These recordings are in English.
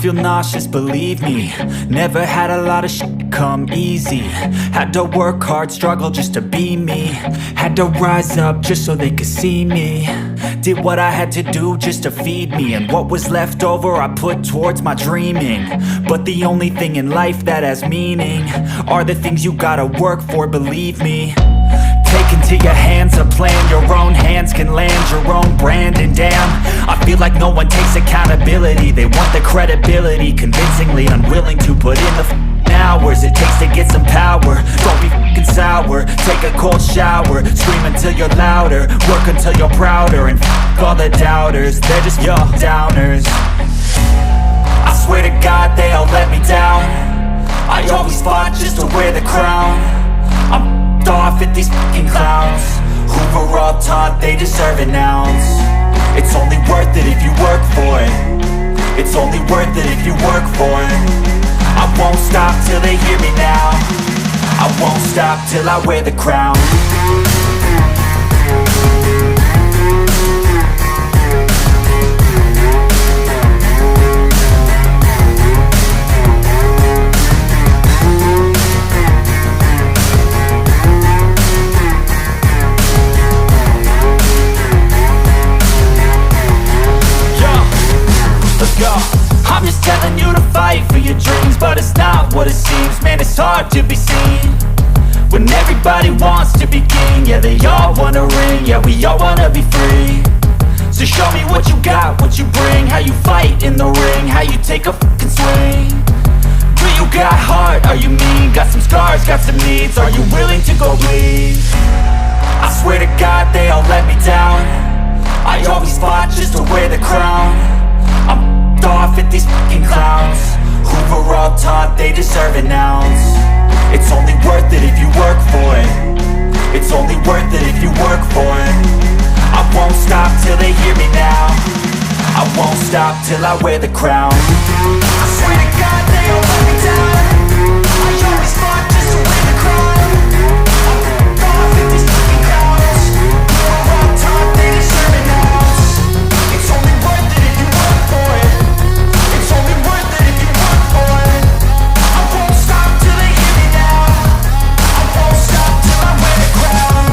feel nauseous, believe me. Never had a lot of shit come easy. Had to work hard, struggle just to be me. Had to rise up just so they could see me. Did what I had to do just to feed me. And what was left over I put towards my dreaming. But the only thing in life that has meaning are the things you gotta work for, believe me. Take into your hands a plan. Your own hands can land your own brand. And damn, I feel like no one takes accountability. They want the credibility, convincingly unwilling to put in the hours it takes to get some power. Don't be f***ing sour, take a cold shower. Scream until you're louder, work until you're prouder. And f*** all the doubters, they're just your downers. I swear to God they all let me down. I always fought just to wear the crown. I'm off at these fucking clowns who were all taught they deserve an ounce. It's only worth it if you work for it. It's only worth it if you work for it. I won't stop till they hear me now. I won't stop till I wear the crown. I'm just telling you to fight for your dreams, but it's not what it seems. Man, it's hard to be seen when everybody wants to be king. Yeah, they all wanna ring, yeah, we all wanna be free. So show me what you got, what you bring, how you fight in the ring, how you take a fucking swing. Do you got heart, are you mean? Got some scars, got some needs, are you willing to go bleed? I swear to God they all let me down. I always fought just to wear the crown. I'm off at these fucking clowns who were all taught they deserve an ounce. It's only worth it if you work for it. It's only worth it if you work for it. I won't stop till they hear me now. I won't stop till I wear the crown. I swear to God they all let me down. I always fought just to wear the crown. I'm off at these fucking clowns who were all taught they deserve an ounce. It's only worth it if you work for it. It's only worth it if you work for it. I won't stop till they hear me now. I won't stop till I wear the crown.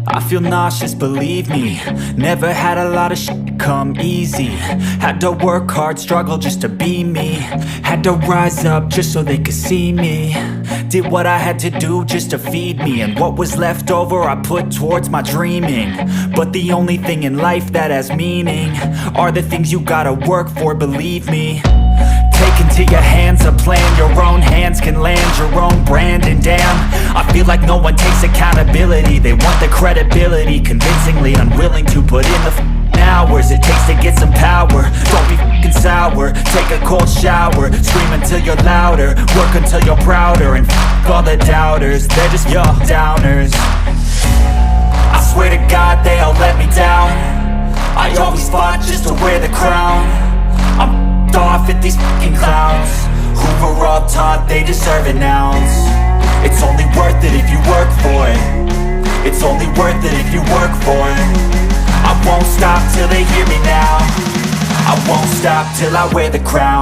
I feel nauseous, believe me. Never had a lot of shit come easy. Had to work hard, struggle just to be me. Had to rise up just so they could see me. Did what I had to do just to feed me. And what was left over I put towards my dreaming. But the only thing in life that has meaning are the things you gotta work for, believe me. Take into your hands a plan. Your own hands can land your own brand. And damn, I feel like no one takes accountability. They want the credibility, convincingly unwilling to put in the hours it takes to get some power. Don't be f***ing sour, take a cold shower. Scream until you're louder, work until you're prouder. And f*** all the doubters, they're just your downers. I swear to God they all let me down. I always fought just to wear the crown. I'm off at these fucking clowns who were all taught they deserve an ounce. It's only worth it if you work for it. It's only worth it if you work for it. I won't stop till they hear me now. I won't stop till I wear the crown.